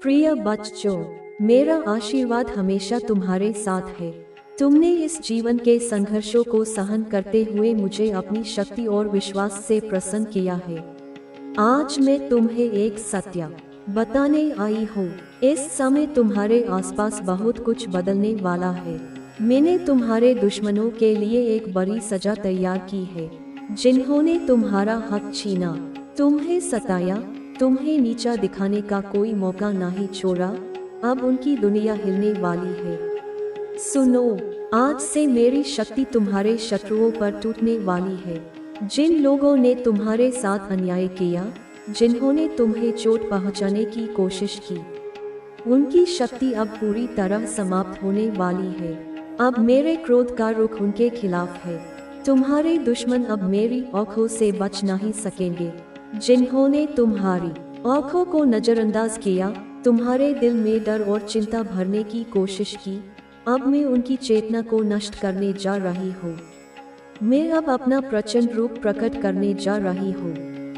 प्रिय बच्चों, मेरा आशीर्वाद हमेशा तुम्हारे साथ है। तुमने इस जीवन के संघर्षों को सहन करते हुए मुझे अपनी शक्ति और विश्वास से प्रसन्न किया है। आज मैं तुम्हें एक सत्य बताने आई हूँ। इस समय तुम्हारे आसपास बहुत कुछ बदलने वाला है। मैंने तुम्हारे दुश्मनों के लिए एक बड़ी सजा तैयार की है। जिन्होंने तुम्हारा हक छीना, तुम्हें सताया, तुम्हें नीचा दिखाने का कोई मौका नहीं छोड़ा, अब उनकी दुनिया हिलने वाली है। सुनो, आज से मेरी शक्ति तुम्हारे शत्रुओं पर टूटने वाली है। जिन लोगों ने तुम्हारे साथ अन्याय किया, जिन्होंने तुम्हें चोट पहुंचाने की कोशिश की, उनकी शक्ति अब पूरी तरह समाप्त होने वाली है। अब मेरे क्रोध का रुख उनके खिलाफ है। तुम्हारे दुश्मन अब मेरी आंखों से बच नहीं सकेंगे। जिन्होंने तुम्हारी आंखों को नजरअंदाज किया, तुम्हारे दिल में डर और चिंता भरने की कोशिश की, अब मैं उनकी चेतना को नष्ट करने जा रही हूँ। मैं अब अपना प्रचंड रूप प्रकट करने जा रही हूँ।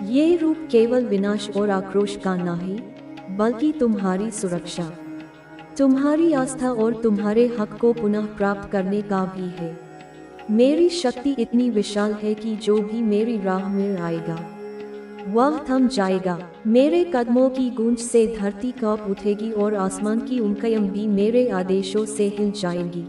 ये रूप केवल विनाश और आक्रोश का नहीं, बल्कि तुम्हारी सुरक्षा, तुम्हारी आस्था और तुम्हारे हक को पुनः प्राप्त करने का भी है। मेरी शक्ति इतनी विशाल है कि जो भी मेरी राह में आएगा वह थम जाएगा। मेरे कदमों की गूंज से धरती कांप उठेगी और आसमान की उंकाइयां भी मेरे आदेशों से हिल जाएंगी।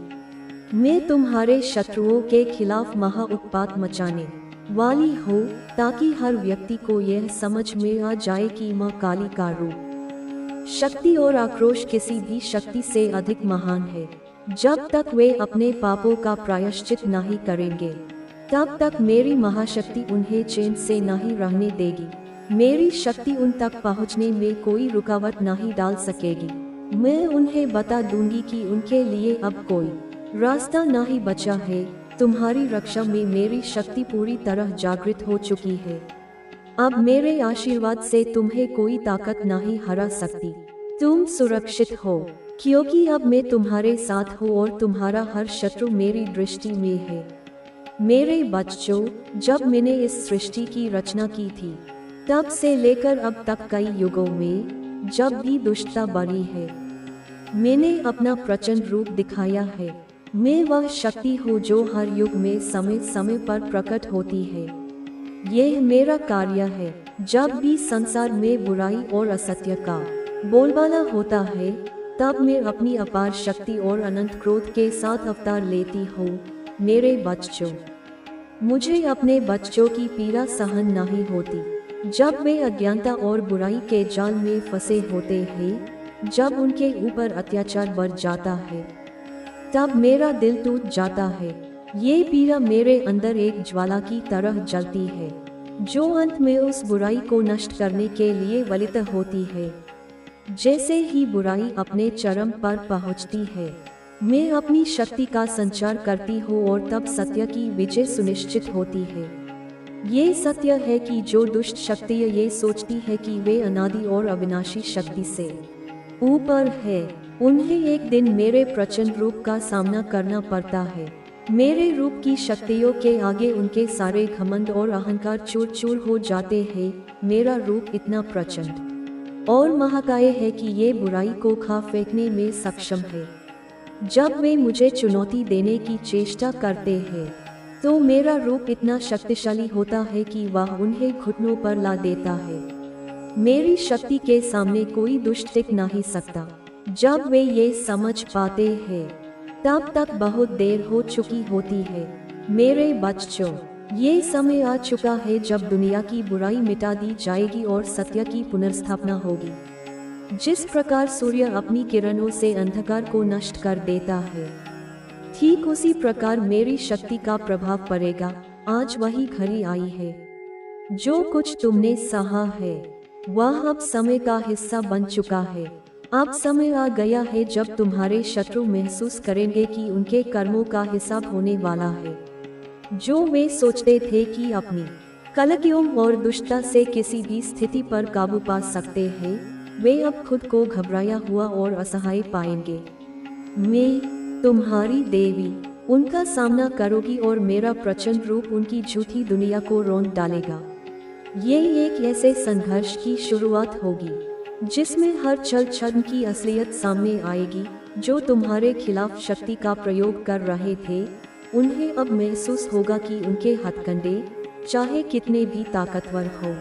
मैं तुम्हारे शत्रुओं के खिलाफ महा उत्पात मचाने वाली हूँ, ताकि हर व्यक्ति को यह समझ में आ जाए कि माँ काली का रूप, शक्ति और आक्रोश किसी भी शक्ति से अधिक महान है। जब तक वे अपने पापों का प्रायश्चित नहीं करेंगे, तब तक मेरी महाशक्ति उन्हें चैन से नहीं रहने देगी। मेरी शक्ति उन तक पहुंचने में कोई रुकावट नहीं डाल सकेगी। मैं उन्हें बता दूंगी कि उनके लिए अब कोई रास्ता नहीं बचा है। तुम्हारी रक्षा में मेरी शक्ति पूरी तरह जागृत हो चुकी है। अब मेरे आशीर्वाद से तुम्हें कोई ताकत नहीं हरा सकती। तुम सुरक्षित हो, क्योंकि अब मैं तुम्हारे साथ हूँ और तुम्हारा हर शत्रु मेरी दृष्टि में है। मेरे बच्चों, जब मैंने इस सृष्टि की रचना की थी, तब से लेकर अब तक कई युगों में जब भी दुष्टता बढ़ी है, मैंने अपना प्रचंड रूप दिखाया है। मैं वह शक्ति हूँ जो हर युग में समय समय पर प्रकट होती है। यह मेरा कार्य है। जब भी संसार में बुराई और असत्य का बोलबाला होता है, तब मैं अपनी अपार शक्ति और अनंत क्रोध के साथ अवतार लेती हूँ। मेरे बच्चों, मुझे अपने बच्चों की पीड़ा सहन नहीं होती। जब वे अज्ञानता और बुराई के जाल में फंसे होते हैं, जब उनके ऊपर अत्याचार बढ़ जाता है, तब मेरा दिल टूट जाता है। ये पीड़ा मेरे अंदर एक ज्वाला की तरह जलती है, जो अंत में उस बुराई को नष्ट करने के लिए वलित होती है। जैसे ही बुराई अपने चरम पर पहुंचती है, मैं अपनी शक्ति का संचार करती हूँ और तब सत्य की विजय सुनिश्चित होती है। ये सत्य है कि जो दुष्ट शक्तियाँ ये सोचती है कि वे अनादि और अविनाशी शक्ति से ऊपर है, उन्हें एक दिन मेरे प्रचंड रूप का सामना करना पड़ता है। मेरे रूप की शक्तियों के आगे उनके सारे घमंड और अहंकार चूर चूर हो जाते हैं। मेरा रूप इतना प्रचंड और महाकाय है कि ये बुराई को खा फेंकने में सक्षम है। जब वे मुझे चुनौती देने की चेष्टा करते हैं, तो मेरा रूप इतना शक्तिशाली होता है कि वह उन्हें घुटनों पर ला देता है। मेरी शक्ति के सामने कोई दुष्ट टिक नहीं सकता। जब वे ये समझ पाते हैं, तब तक बहुत देर हो चुकी होती है। मेरे बच्चों, ये समय आ चुका है जब दुनिया की बुराई मिटा दी जाएगी और सत्य की पुनर्स्थापना होगी। जिस प्रकार सूर्य अपनी किरणों से अंधकार को नष्ट कर देता है, ठीक उसी प्रकार मेरी शक्ति का प्रभाव पड़ेगा। आज वही घड़ी आई है। जो कुछ तुमने सहा है, वह अब समय का हिस्सा बन चुका है। अब समय आ गया है जब तुम्हारे शत्रु महसूस करेंगे कि उनके कर्मों का हिसाब होने वाला है। जो वे सोचते थे कि अपनी कलयुगों और दुष्टता से किसी भी स्थिति पर काबू पा सकते हैं, वे अब खुद को घबराया हुआ और असहाय पाएंगे। मैं तुम्हारी देवी उनका सामना करोगी और मेरा प्रचंड रूप उनकी झूठी दुनिया को रौंद डालेगा। ये एक ऐसे संघर्ष की शुरुआत होगी जिसमें हर छल छद्म की असलियत सामने आएगी। जो तुम्हारे खिलाफ शक्ति का प्रयोग कर रहे थे, उन्हें अब महसूस होगा कि उनके हथकंडे चाहे कितने भी ताकतवर हो,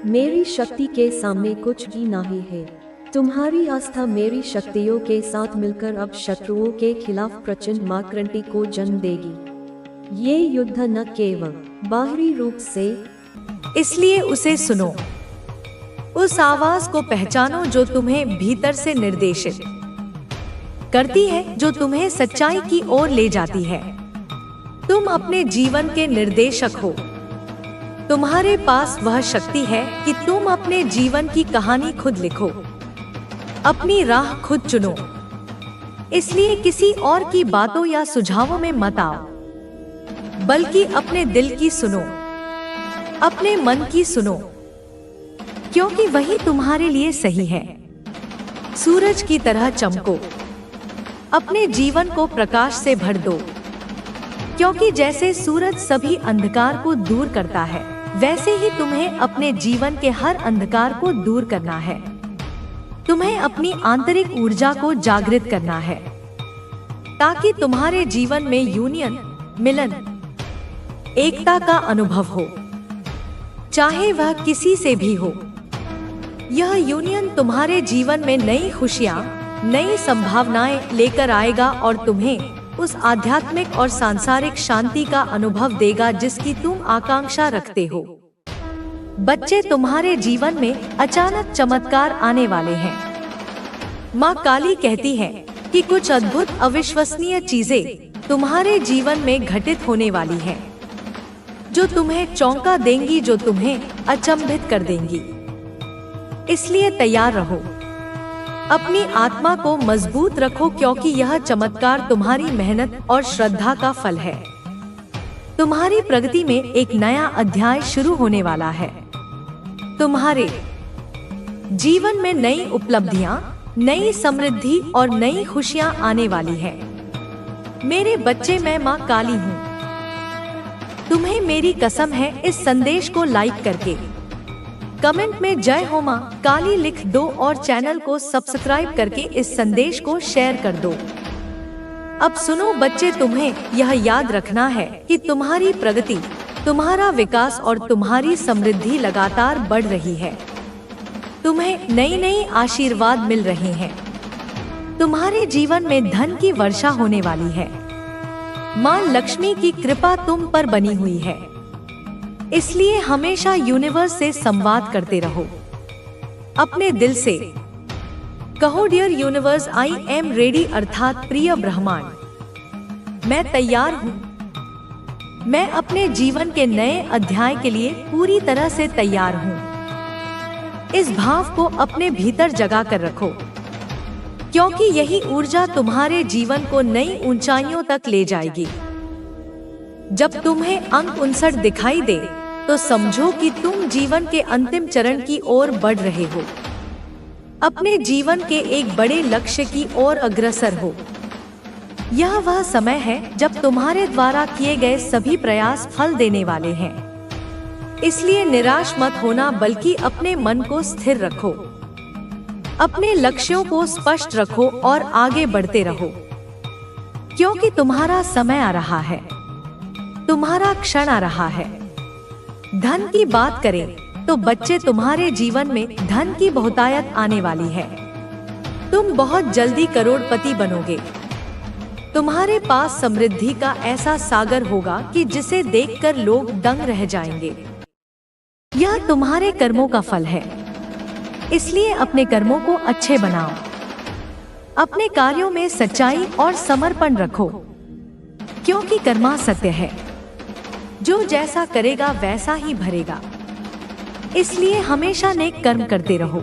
मेरी शक्ति के सामने कुछ भी नहीं है। तुम्हारी आस्था मेरी शक्तियों के साथ मिलकर अब शत्रुओं के खिलाफ प्रचंड माक्रांति को जन्म देगी। ये युद्ध न केवल बाहरी रूप से, इसलिए उसे सुनो, उस आवाज को पहचानो जो तुम्हें भीतर से निर्देशित करती है, जो तुम्हें सच्चाई की ओर ले जाती है। तुम अपने जीवन के निर्देशक हो। तुम्हारे पास वह शक्ति है कि तुम अपने जीवन की कहानी खुद लिखो, अपनी राह खुद चुनो। इसलिए किसी और की बातों या सुझावों में मत आओ, बल्कि अपने दिल की सुनो, अपने मन की सुनो, क्योंकि वही तुम्हारे लिए सही है। सूरज की तरह चमको, अपने जीवन को प्रकाश से भर दो, क्योंकि जैसे सूरज सभी अंधकार को दूर करता है, वैसे ही तुम्हें अपने जीवन के हर अंधकार को दूर करना है। तुम्हें अपनी आंतरिक ऊर्जा को जागृत करना है, ताकि तुम्हारे जीवन में यूनियन, मिलन, एकता का अनुभव हो, चाहे वह किसी से भी हो। यह यूनियन तुम्हारे जीवन में नई खुशियाँ, नई संभावनाएं लेकर आएगा और तुम्हें उस आध्यात्मिक और सांसारिक शांति का अनुभव देगा जिसकी तुम आकांक्षा रखते हो। बच्चे, तुम्हारे जीवन में अचानक चमत्कार आने वाले हैं। माँ काली कहती है कि कुछ अद्भुत अविश्वसनीय चीजें तुम्हारे जीवन में घटित होने वाली हैं, जो तुम्हें चौंका देंगी, जो तुम्हें अचंभित कर देंगी। इसलिए तैयार रहो, अपनी आत्मा को मजबूत रखो, क्योंकि यह चमत्कार तुम्हारी मेहनत और श्रद्धा का फल है। तुम्हारी प्रगति में एक नया अध्याय शुरू होने वाला है। तुम्हारे जीवन में नई उपलब्धियां, नई समृद्धि और नई खुशियां आने वाली है। मेरे बच्चे, मैं माँ काली हूँ। तुम्हें मेरी कसम है, इस संदेश को लाइक करके कमेंट में जय हो माँ काली लिख दो और चैनल को सब्सक्राइब करके इस संदेश को शेयर कर दो। अब सुनो बच्चे, तुम्हें यह याद रखना है कि तुम्हारी प्रगति, तुम्हारा विकास और तुम्हारी समृद्धि लगातार बढ़ रही है। तुम्हें नई नई आशीर्वाद मिल रहे हैं। तुम्हारे जीवन में धन की वर्षा होने वाली है। माँ लक्ष्मी की कृपा तुम पर बनी हुई है। इसलिए हमेशा यूनिवर्स से संवाद करते रहो। अपने दिल से कहो, dear universe, I am ready, अर्थात प्रिय ब्रह्मांड, मैं तैयार हूँ। मैं अपने जीवन के नए अध्याय के लिए पूरी तरह से तैयार हूँ। इस भाव को अपने भीतर जगा कर रखो, क्योंकि यही ऊर्जा तुम्हारे जीवन को नई ऊंचाइयों तक ले जाएगी। जब तुम्हें अंक 59 दिखाई दे, तो समझो कि तुम जीवन के अंतिम चरण की ओर बढ़ रहे हो। अपने जीवन के एक बड़े लक्ष्य की ओर अग्रसर हो। यह वह समय है जब तुम्हारे द्वारा किए गए सभी प्रयास फल देने वाले हैं। इसलिए निराश मत होना, बल्कि अपने मन को स्थिर रखो, अपने लक्ष्यों को स्पष्ट रखो और आगे बढ़ते रहो, क्योंकि तुम्हारा समय आ रहा है, तुम्हारा क्षण आ रहा है। धन की बात करें तो बच्चे, तुम्हारे जीवन में धन की बहुतायत आने वाली है। तुम बहुत जल्दी करोड़पति बनोगे। तुम्हारे पास समृद्धि का ऐसा सागर होगा कि जिसे देखकर लोग दंग रह जाएंगे। यह तुम्हारे कर्मों का फल है। इसलिए अपने कर्मों को अच्छे बनाओ। अपने कार्यों में सच्चाई और समर्पण रखो, क्योंकि कर्मा सत्य है। जो जैसा करेगा वैसा ही भरेगा। इसलिए हमेशा नेक कर्म करते रहो।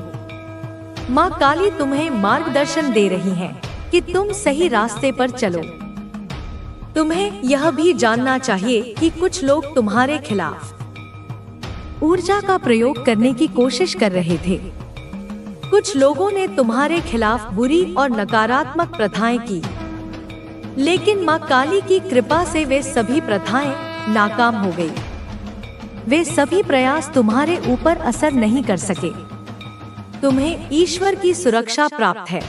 माँ काली तुम्हें मार्गदर्शन दे रही है कि तुम सही रास्ते पर चलो। तुम्हें यह भी जानना चाहिए कि कुछ लोग तुम्हारे खिलाफ ऊर्जा का प्रयोग करने की कोशिश कर रहे थे। कुछ लोगों ने तुम्हारे खिलाफ बुरी और नकारात्मक प्रथाएं की, लेकिन माँ काली की कृपा से वे सभी प्रथाएं नाकाम हो गई। वे सभी प्रयास तुम्हारे ऊपर असर नहीं कर सके। तुम्हें ईश्वर की सुरक्षा प्राप्त है।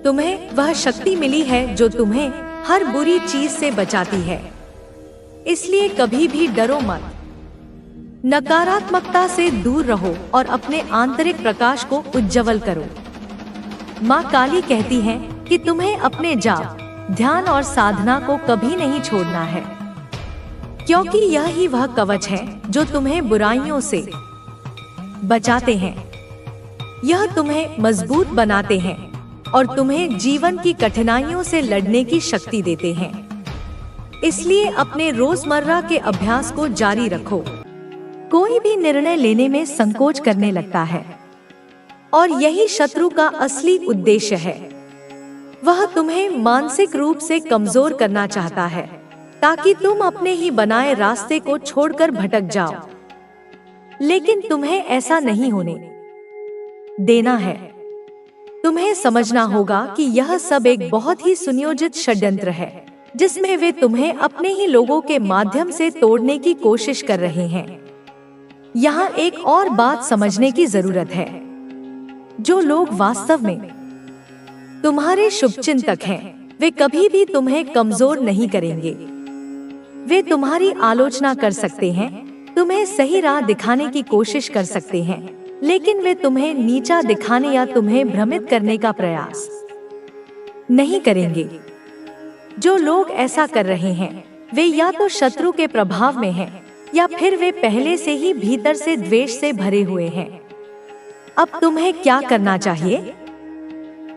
तुम्हें वह शक्ति मिली है जो तुम्हें हर बुरी चीज से बचाती है। इसलिए कभी भी डरो मत। नकारात्मकता से दूर रहो और अपने आंतरिक प्रकाश को उज्जवल करो। माँ काली कहती है कि तुम्हें अपने जाप, ध्यान और साधना को कभी नहीं छोड़ना है, क्योंकि यह ही वह कवच है जो तुम्हें बुराइयों से बचाते हैं। यह तुम्हें मजबूत बनाते हैं और तुम्हें जीवन की कठिनाइयों से लड़ने की शक्ति देते हैं। इसलिए अपने रोजमर्रा के अभ्यास को जारी रखो। कोई भी निर्णय लेने में संकोच करने लगता है और यही शत्रु का असली उद्देश्य है। वह तुम्हें मानसिक रूप से कमजोर करना चाहता है ताकि तुम अपने ही बनाए रास्ते को छोड़कर भटक जाओ। लेकिन तुम्हें ऐसा नहीं होने देना है। तुम्हें समझना होगा कि यह सब एक बहुत ही सुनियोजित षड्यंत्र है जिसमें वे तुम्हें अपने ही लोगों के माध्यम से तोड़ने की कोशिश कर रहे हैं। यहाँ एक और बात समझने की जरूरत है। जो लोग वास्तव में तुम्हारे शुभचिंतक हैं, वे कभी भी तुम्हें कमजोर नहीं करेंगे। वे तुम्हारी आलोचना कर सकते हैं, तुम्हें सही राह दिखाने की कोशिश कर सकते हैं, लेकिन वे तुम्हें नीचा दिखाने या तुम्हें भ्रमित करने का प्रयास नहीं करेंगे। जो लोग ऐसा कर रहे हैं, वे या तो शत्रु के प्रभाव में हैं, या फिर वे पहले से ही भीतर से द्वेष से भरे हुए हैं। अब तुम्हें क्या करना चाहिए?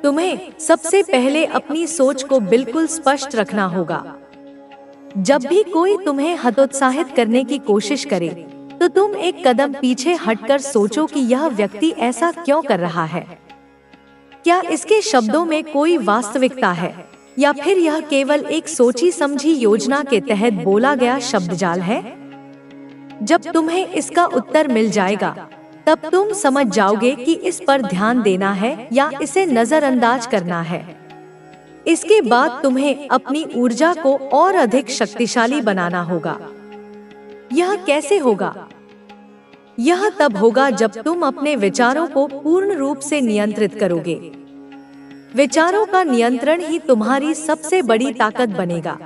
तुम्हें सबसे पहले अपनी सोच को बिल्कुल स्पष्ट रखना होगा। जब भी कोई तुम्हें हतोत्साहित करने की कोशिश करे, तो तुम एक कदम पीछे हटकर सोचो कि यह व्यक्ति ऐसा क्यों कर रहा है। क्या इसके शब्दों में कोई वास्तविकता है, या फिर यह केवल एक सोची समझी योजना के तहत बोला गया शब्दजाल है? जब तुम्हें इसका उत्तर मिल जाएगा, तब तुम समझ जाओगे कि इस पर ध्यान देना है या इसे नजरअंदाज करना है। इसके बाद तुम्हें अपनी ऊर्जा को और अधिक शक्तिशाली बनाना होगा। यह कैसे होगा? यह तब होगा जब तुम अपने विचारों को पूर्ण रूप से नियंत्रित करोगे। विचारों का नियंत्रण ही तुम्हारी सबसे बड़ी ताकत बनेगा।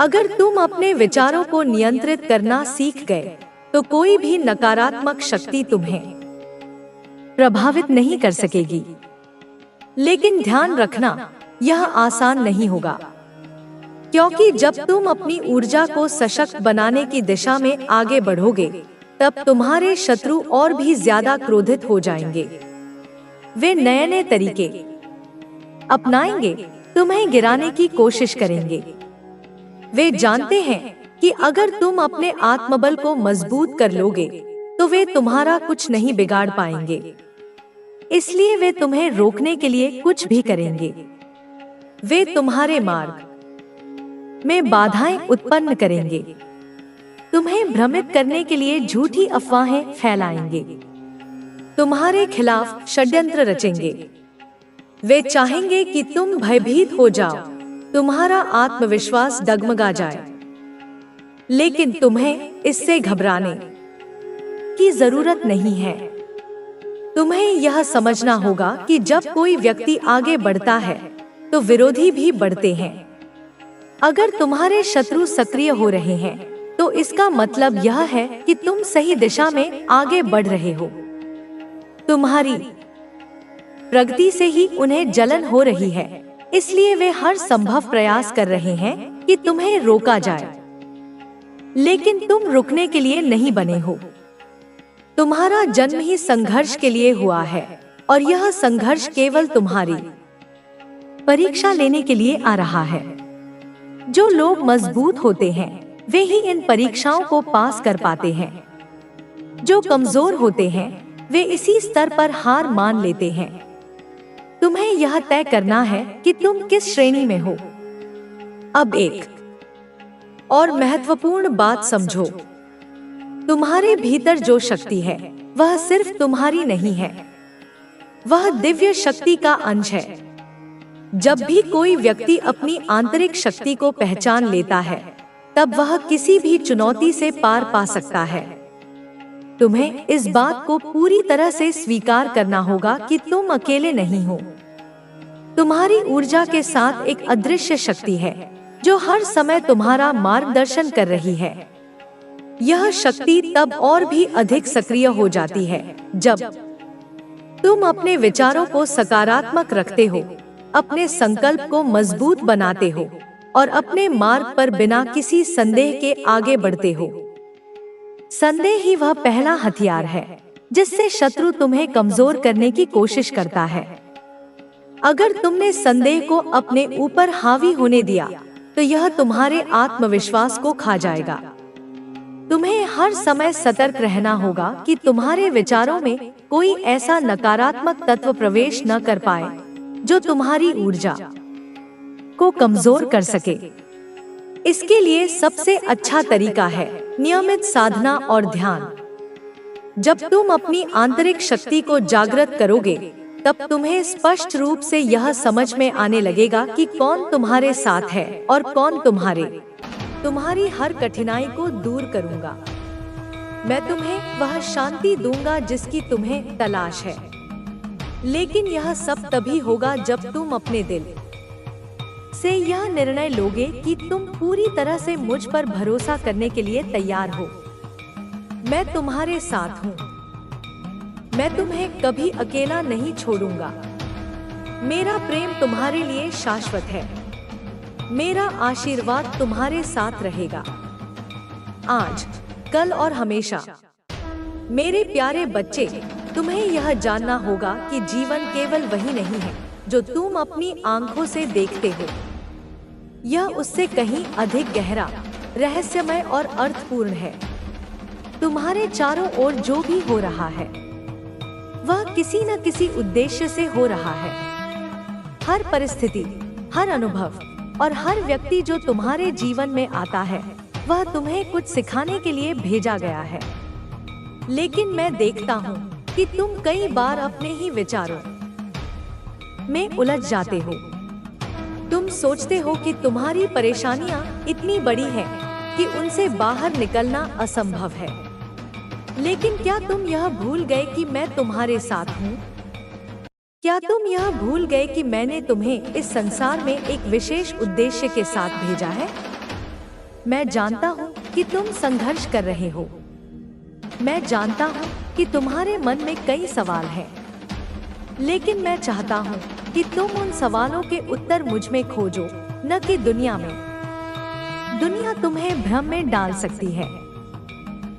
अगर तुम अपने विचारों को नियंत्रित करना सीख गए, तो कोई भी नकारात्मक शक्ति तुम्हें प्रभावित नहीं कर सकेगी। लेकिन ध्यान रखना, यह आसान नहीं होगा, क्योंकि जब तुम अपनी ऊर्जा को सशक्त बनाने की दिशा में आगे बढ़ोगे, तब तुम्हारे शत्रु और भी ज्यादा क्रोधित हो जाएंगे। वे नए नए तरीके अपनाएंगे, तुम्हें गिराने की कोशिश करेंगे। वे जानते हैं कि अगर तुम अपने आत्मबल को मजबूत कर लोगे, तो वे तुम्हारा कुछ नहीं बिगाड़ पाएंगे। इसलिए वे तुम्हें रोकने के लिए कुछ भी करेंगे। वे तुम्हारे मार्ग में बाधाएं उत्पन्न करेंगे, तुम्हें भ्रमित करने के लिए झूठी अफवाहें फैलाएंगे, तुम्हारे खिलाफ षड्यंत्र रचेंगे। वे चाहेंगे कि तुम भयभीत हो जाओ, तुम्हारा आत्मविश्वास डगमगा जाए। लेकिन तुम्हें इससे घबराने की जरूरत नहीं है। तुम्हें यह समझना होगा कि जब कोई व्यक्ति आगे बढ़ता है, तो विरोधी भी बढ़ते हैं। अगर तुम्हारे शत्रु सक्रिय हो रहे हैं, तो इसका मतलब यह है कि तुम सही दिशा में आगे बढ़ रहे हो। तुम्हारी प्रगति से ही उन्हें जलन हो रही है, इसलिए वे हर संभव प्रयास कर रहे हैं कि तुम्हें रोका जाए। लेकिन तुम रुकने के लिए नहीं बने हो। तुम्हारा जन्म ही संघर्ष के लिए हुआ है, और यह संघर्ष केवल तुम्हारी परीक्षा लेने के लिए आ रहा है। जो लोग मजबूत होते हैं, वे ही इन परीक्षाओं को पास कर पाते हैं। जो कमजोर होते हैं, वे इसी स्तर पर हार मान लेते हैं। तुम्हें यह तय करना है कि तुम किस श्रेणी में हो। अब एक और महत्वपूर्ण बात समझो। तुम्हारे भीतर जो शक्ति है, वह सिर्फ तुम्हारी नहीं है, वह दिव्य शक्ति का अंश है। जब भी कोई व्यक्ति अपनी आंतरिक शक्ति को पहचान लेता है, तब वह किसी भी चुनौती से पार पा सकता है। तुम्हें इस बात को पूरी तरह से स्वीकार करना होगा कि तुम अकेले नहीं हो। तुम्हारी ऊर्जा के साथ एक अदृश्य शक्ति है जो हर समय तुम्हारा मार्गदर्शन कर रही है। यह शक्ति तब और भी अधिक सक्रिय हो जाती है जब तुम अपने विचारों को सकारात्मक रखते हो, अपने संकल्प को मजबूत बनाते हो और अपने मार्ग पर बिना किसी संदेह के आगे बढ़ते हो। संदेह ही वह पहला हथियार है जिससे शत्रु तुम्हें कमजोर करने की कोशिश करता है। अगर तुमने संदेह को अपने ऊपर हावी होने दिया तो यह तुम्हारे आत्मविश्वास को खा जाएगा। तुम्हें हर समय सतर्क रहना होगा कि तुम्हारे विचारों में कोई ऐसा नकारात्मक तत्व प्रवेश न कर पाए जो तुम्हारी ऊर्जा को कमजोर कर सके। इसके लिए सबसे अच्छा तरीका है नियमित साधना और ध्यान। जब तुम अपनी आंतरिक शक्ति को जागृत करोगे तब तुम्हें स्पष्ट रूप से यह समझ में आने लगेगा कि कौन तुम्हारे साथ है और कौन तुम्हारी हर कठिनाई को दूर करूंगा। मैं तुम्हें वह शांति दूंगा जिसकी तुम्हें तलाश है। लेकिन यह सब तभी होगा जब तुम अपने दिल से यह निर्णय लोगे कि तुम पूरी तरह से मुझ पर भरोसा करने के लिए तैयार हो। मैं तुम्हारे साथ हूँ। मैं तुम्हें कभी अकेला नहीं छोड़ूंगा। मेरा प्रेम तुम्हारे लिए शाश्वत है। मेरा आशीर्वाद तुम्हारे साथ रहेगा, आज, कल और हमेशा। मेरे प्यारे बच्चे, तुम्हें यह जानना होगा कि जीवन केवल वही नहीं है जो तुम अपनी आंखों से देखते हो। यह उससे कहीं अधिक गहरा, रहस्यमय और अर्थपूर्ण है। तुम्हारे चारों ओर जो भी हो रहा है वह किसी न किसी उद्देश्य से हो रहा है। हर परिस्थिति, हर अनुभव और हर व्यक्ति जो तुम्हारे जीवन में आता है वह तुम्हें कुछ सिखाने के लिए भेजा गया है। लेकिन मैं देखता हूँ कि तुम कई बार अपने ही विचारों में उलझ जाते हो। तुम सोचते हो कि तुम्हारी परेशानियां इतनी बड़ी हैं कि उनसे बाहर निकलना असंभव है। लेकिन क्या तुम यह भूल गए कि मैं तुम्हारे साथ हूँ? क्या तुम यह भूल गए कि मैंने तुम्हें इस संसार में एक विशेष उद्देश्य के साथ भेजा है? मैं जानता हूँ कि तुम संघर्ष कर रहे हो। मैं जानता हूँ कि तुम्हारे मन में कई सवाल हैं। लेकिन मैं चाहता हूँ कि तुम उन सवालों के उत्तर मुझ में खोजो, न कि दुनिया में। दुनिया तुम्हें भ्रम में डाल सकती है,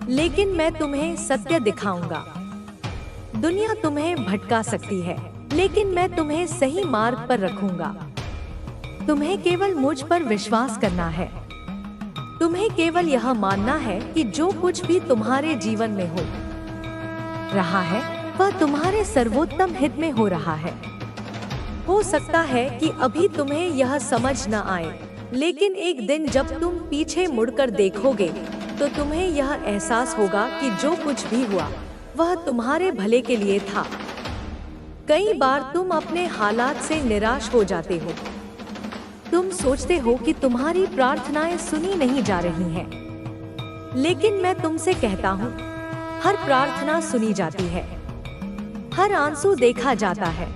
लेकिन मैं तुम्हें सत्य दिखाऊंगा। दुनिया तुम्हें भटका सकती है, लेकिन मैं तुम्हें सही मार्ग पर रखूंगा। तुम्हें केवल मुझ पर विश्वास करना है। तुम्हें केवल यह मानना है कि जो कुछ भी तुम्हारे जीवन में हो रहा है वह तुम्हारे सर्वोत्तम हित में हो रहा है। हो सकता है कि अभी तुम्हें यह समझ न आए, लेकिन एक दिन जब तुम पीछे मुड़कर देखोगे तो तुम्हें यह एहसास होगा कि जो कुछ भी हुआ वह तुम्हारे भले के लिए था। कई बार तुम अपने हालात से निराश हो जाते हो। तुम सोचते हो कि तुम्हारी प्रार्थनाएं सुनी नहीं जा रही हैं। लेकिन मैं तुमसे कहता हूँ, हर प्रार्थना सुनी जाती है, हर आंसू देखा जाता है,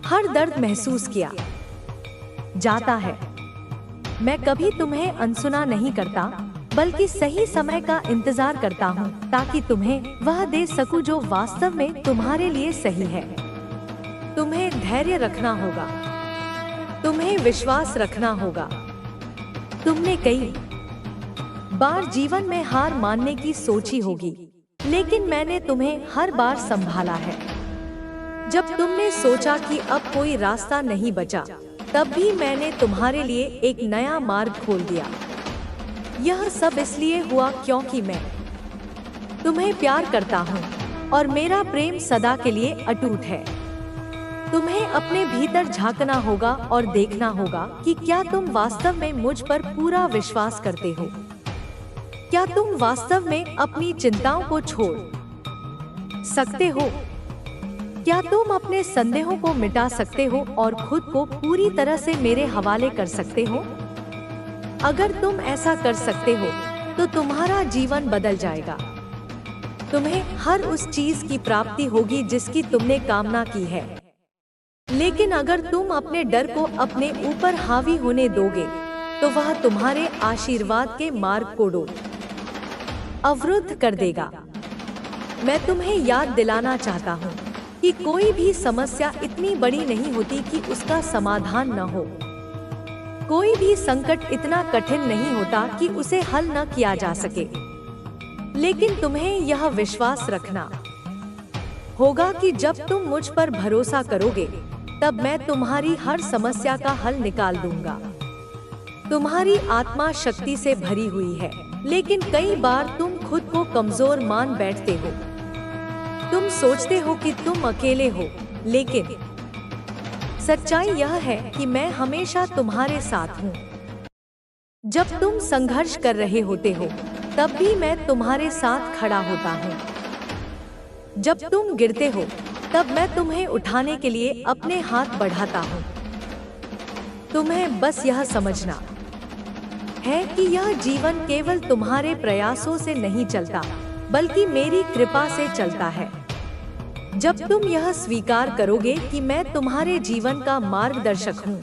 हर दर्द महसूस किया जाता है। मैं कभी तुम्हें अनसुना नहीं करता, बल्कि सही समय का इंतजार करता हूँ ताकि तुम्हें वह दे सकूं जो वास्तव में तुम्हारे लिए सही है। तुम्हें धैर्य रखना होगा, तुम्हें विश्वास रखना होगा। तुमने कई बार जीवन में हार मानने की सोची होगी, लेकिन मैंने तुम्हें हर बार संभाला है। जब तुमने सोचा कि अब कोई रास्ता नहीं बचा, तब भी मैंने तुम्हारे लिए एक नया मार्ग खोल दिया। यह सब इसलिए हुआ क्योंकि मैं तुम्हें प्यार करता हूँ और मेरा प्रेम सदा के लिए अटूट है। तुम्हें अपने भीतर झांकना होगा और देखना होगा कि क्या तुम वास्तव में मुझ पर पूरा विश्वास करते हो। क्या तुम वास्तव में अपनी चिंताओं को छोड़ सकते हो? क्या तुम अपने संदेहों को मिटा सकते हो और खुद को पूरी तरह से मेरे हवाले कर सकते हो? अगर तुम ऐसा कर सकते हो तो तुम्हारा जीवन बदल जाएगा। तुम्हें हर उस चीज की प्राप्ति होगी जिसकी तुमने कामना की है। लेकिन अगर तुम अपने डर को अपने ऊपर हावी होने दोगे तो वह तुम्हारे आशीर्वाद के मार्ग को अवरुद्ध कर देगा। मैं तुम्हें याद दिलाना चाहता हूँ कि कोई भी समस्या इतनी बड़ी नहीं होती कि उसका समाधान न हो। कोई भी संकट इतना कठिन नहीं होता कि उसे हल न किया जा सके। लेकिन तुम्हें यह विश्वास रखना होगा कि जब तुम मुझ पर भरोसा करोगे तब मैं तुम्हारी हर समस्या का हल निकाल दूंगा। तुम्हारी आत्मा शक्ति से भरी हुई है, लेकिन कई बार तुम खुद को कमजोर मान बैठते हो। तुम सोचते हो कि तुम अकेले हो, लेकिन सच्चाई यह है कि मैं हमेशा तुम्हारे साथ हूँ। जब तुम संघर्ष कर रहे होते हो तब भी मैं तुम्हारे साथ खड़ा होता हूँ। जब तुम गिरते हो तब मैं तुम्हें उठाने के लिए अपने हाथ बढ़ाता हूँ। तुम्हें बस यह समझना है कि यह जीवन केवल तुम्हारे प्रयासों से नहीं चलता, बल्कि मेरी कृपा से चलता है। जब तुम यह स्वीकार करोगे कि मैं तुम्हारे जीवन का मार्गदर्शक हूँ,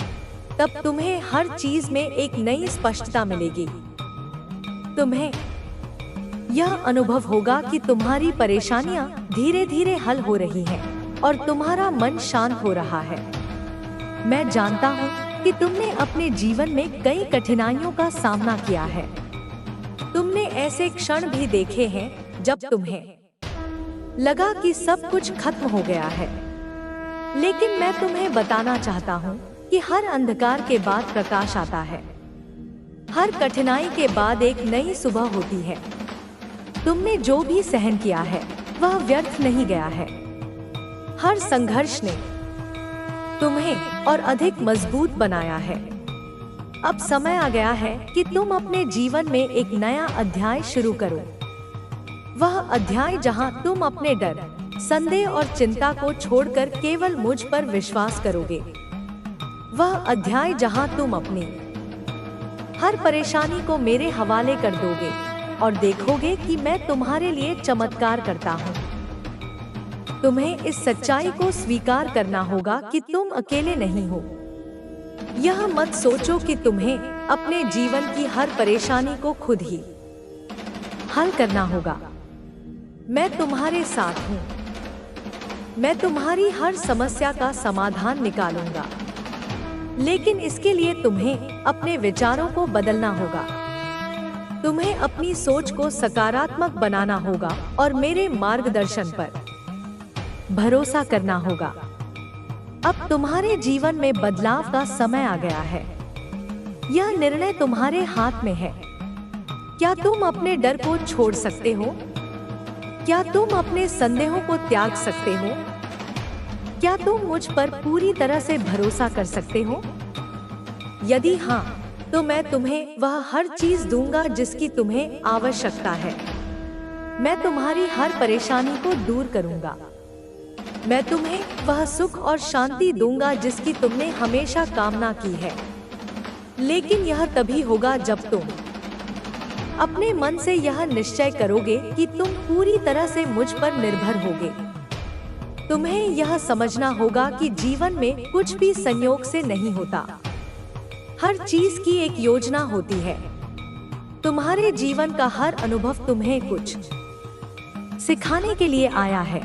तब तुम्हें हर चीज में एक नई स्पष्टता मिलेगी। तुम्हें यह अनुभव होगा कि तुम्हारी परेशानियां धीरे धीरे हल हो रही हैं और तुम्हारा मन शांत हो रहा है। मैं जानता हूँ कि तुमने अपने जीवन में कई कठिनाइयों का सामना किया है। तुमने ऐसे क्षण भी देखे हैं जब तुम्हें लगा कि सब कुछ खत्म हो गया है। लेकिन मैं तुम्हें बताना चाहता हूँ कि हर अंधकार के बाद प्रकाश आता है। हर कठिनाई के बाद एक नई सुबह होती है। तुमने जो भी सहन किया है वह व्यर्थ नहीं गया है। हर संघर्ष ने तुम्हें और अधिक मजबूत बनाया है। अब समय आ गया है कि तुम अपने जीवन में एक नया अध्याय शुरू करो। वह अध्याय जहां तुम अपने डर, संदेह और चिंता को छोड़कर केवल मुझ पर विश्वास करोगे। वह अध्याय जहां तुम अपनी हर परेशानी को मेरे हवाले कर दोगे और देखोगे कि मैं तुम्हारे लिए चमत्कार करता हूँ। तुम्हें इस सच्चाई को स्वीकार करना होगा कि तुम अकेले नहीं हो। यह मत सोचो कि तुम्हें अपने जीवन की हर परेशानी को खुद ही हल करना होगा। मैं तुम्हारे साथ हूँ। मैं तुम्हारी हर समस्या का समाधान निकालूंगा। लेकिन इसके लिए तुम्हें अपने विचारों को बदलना होगा। तुम्हें अपनी सोच को सकारात्मक बनाना होगा और मेरे मार्गदर्शन पर भरोसा करना होगा। अब तुम्हारे जीवन में बदलाव का समय आ गया है। यह निर्णय तुम्हारे हाथ में है। क्या तुम अपने डर को छोड़ सकते हो? क्या तुम अपने संदेहों को त्याग सकते हो? क्या तुम मुझ पर पूरी तरह से भरोसा कर सकते हो? यदि हाँ, तो मैं तुम्हें वह हर चीज दूंगा जिसकी तुम्हें आवश्यकता है। मैं तुम्हारी हर परेशानी को दूर करूंगा। मैं तुम्हें वह सुख और शांति दूंगा जिसकी तुमने हमेशा कामना की है। लेकिन यह तभी होगा जब तुम अपने मन से यह निश्चय करोगे कि तुम पूरी तरह से मुझ पर निर्भर होगे। तुम्हें यह समझना होगा कि जीवन में कुछ भी संयोग से नहीं होता। हर चीज की एक योजना होती है। तुम्हारे जीवन का हर अनुभव तुम्हें कुछ सिखाने के लिए आया है।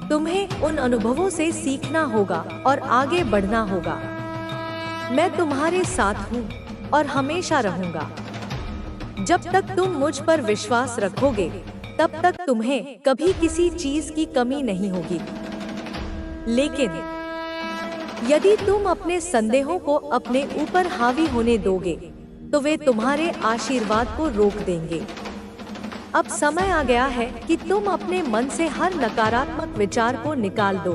तुम्हें उन अनुभवों से सीखना होगा और आगे बढ़ना होगा। मैं तुम्हारे साथ हूँ और हमेशा रहूंगा। जब तक तुम मुझ पर विश्वास रखोगे, तब तक तुम्हें कभी किसी चीज की कमी नहीं होगी। लेकिन यदि तुम अपने संदेहों को अपने ऊपर हावी होने दोगे, तो वे तुम्हारे आशीर्वाद को रोक देंगे। अब समय आ गया है कि तुम अपने मन से हर नकारात्मक विचार को निकाल दो।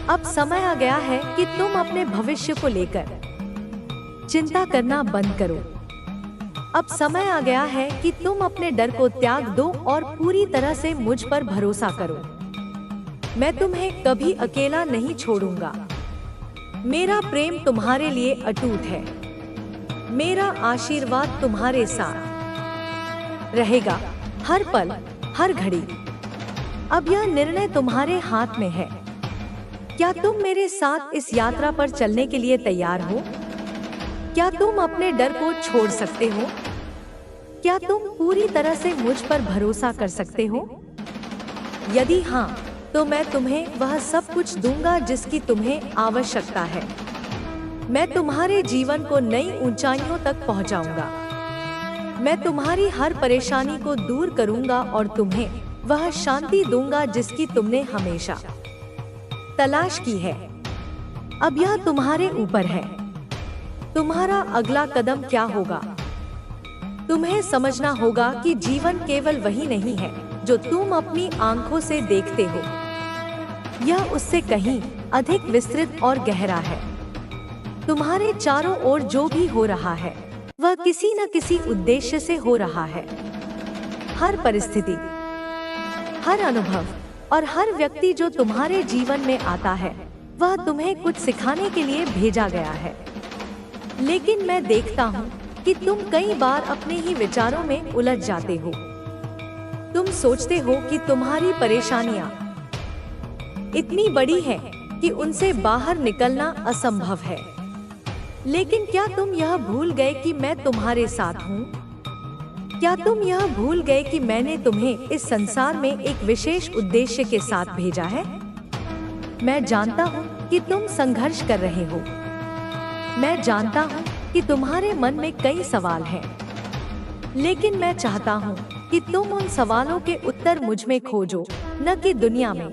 अब समय आ गया है कि तुम अपने भविष्य को लेकर चिंता करना बंद करो। अब समय आ गया है कि तुम अपने डर को त्याग दो और पूरी तरह से मुझ पर भरोसा करो। मैं तुम्हें कभी अकेला नहीं छोड़ूंगा। मेरा प्रेम तुम्हारे लिए अटूट है। मेरा आशीर्वाद तुम्हारे साथ रहेगा, हर पल, हर घड़ी। अब यह निर्णय तुम्हारे हाथ में है। क्या तुम मेरे साथ इस यात्रा पर चलने के लिए तैयार हो? क्या तुम अपने डर को छोड़ सकते हो? क्या तुम पूरी तरह से मुझ पर भरोसा कर सकते हो? यदि हाँ, तो मैं तुम्हें वह सब कुछ दूंगा जिसकी तुम्हें आवश्यकता है। मैं तुम्हारे जीवन को नई ऊंचाइयों तक पहुंचाऊंगा। मैं तुम्हारी हर परेशानी को दूर करूंगा और तुम्हें वह शांति दूंगा जिसकी तुमने हमेशा तलाश की है। अब यह तुम्हारे ऊपर है। तुम्हारा अगला कदम क्या होगा? तुम्हें समझना होगा कि जीवन केवल वही नहीं है जो तुम अपनी आंखों से देखते हो। यह उससे कहीं अधिक विस्तृत और गहरा है। तुम्हारे चारों ओर जो भी हो रहा है वह किसी न किसी उद्देश्य से हो रहा है। हर परिस्थिति, हर अनुभव और हर व्यक्ति जो तुम्हारे जीवन में आता है वह तुम्हें कुछ सिखाने के लिए भेजा गया है। लेकिन मैं देखता हूँ कि तुम कई बार अपने ही विचारों में उलझ जाते हो। तुम सोचते हो कि तुम्हारी परेशानियां इतनी बड़ी है कि उनसे बाहर निकलना असंभव है। लेकिन क्या तुम यह भूल गए कि मैं तुम्हारे साथ हूँ? क्या तुम यह भूल गए कि मैंने तुम्हें इस संसार में एक विशेष उद्देश्य के साथ भेजा है? मैं जानता हूँ कि तुम संघर्ष कर रहे हो। मैं जानता हूँ कि तुम्हारे मन में कई सवाल हैं। लेकिन मैं चाहता हूँ कि तुम उन सवालों के उत्तर मुझ में खोजो, न कि दुनिया में।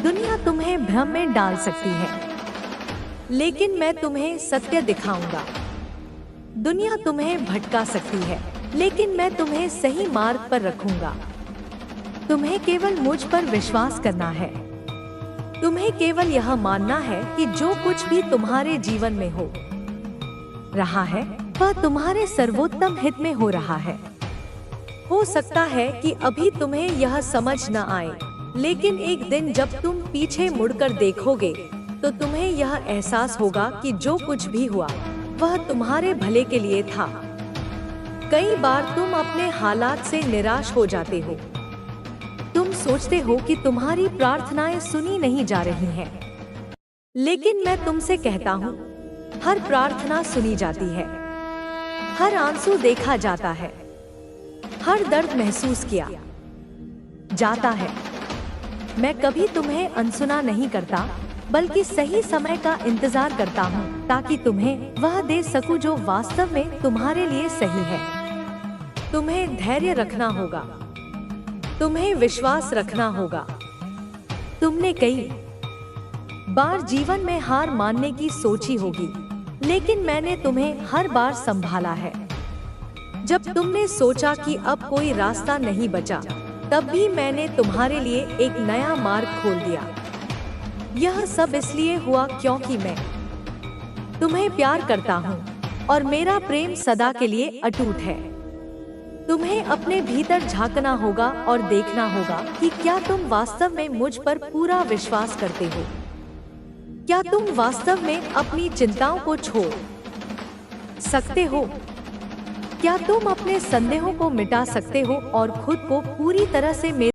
दुनिया तुम्हें भ्रम में डाल सकती है, लेकिन मैं तुम्हें सत्य दिखाऊंगा। दुनिया तुम्हें भटका सकती है, लेकिन मैं तुम्हें सही मार्ग पर रखूंगा। तुम्हें केवल मुझ पर विश्वास करना है। तुम्हें केवल यह मानना है कि जो कुछ भी तुम्हारे जीवन में हो रहा है वह तुम्हारे सर्वोत्तम हित में हो रहा है। हो सकता है कि अभी तुम्हें यह समझ न आए, लेकिन एक दिन जब तुम पीछे मुड़कर देखोगे तो तुम्हें यह एहसास होगा कि जो कुछ भी हुआ वह तुम्हारे भले के लिए था। कई बार तुम अपने हालात से निराश हो जाते हो। तुम सोचते हो कि तुम्हारी प्रार्थनाएं सुनी नहीं जा रही हैं। लेकिन मैं तुमसे कहता हूँ, हर प्रार्थना सुनी जाती है। हर आंसू देखा जाता है। हर दर्द महसूस किया जाता है। मैं कभी तुम्हें अनसुना नहीं करता, बल्कि सही समय का इंतजार करता हूँ ताकि तुम्हें वह दे सकूं जो वास्तव में तुम्हारे लिए सही है। तुम्हें धैर्य रखना होगा। तुम्हें विश्वास रखना होगा। तुमने कई बार जीवन में हार मानने की सोची होगी, लेकिन मैंने तुम्हें हर बार संभाला है। जब तुमने सोचा कि अब कोई रास्ता नहीं बचा, तब भी मैंने तुम्हारे लिए एक नया मार्ग खोल दिया। यह सब इसलिए हुआ क्योंकि मैं तुम्हें प्यार करता हूँ और मेरा प्रेम सदा के लिए अटूट है। तुम्हें अपने भीतर झांकना होगा और देखना होगा कि क्या तुम वास्तव में मुझ पर पूरा विश्वास करते हो। क्या तुम वास्तव में अपनी चिंताओं को छोड़ सकते हो? क्या तुम अपने संदेहों को मिटा सकते हो और खुद को पूरी तरह से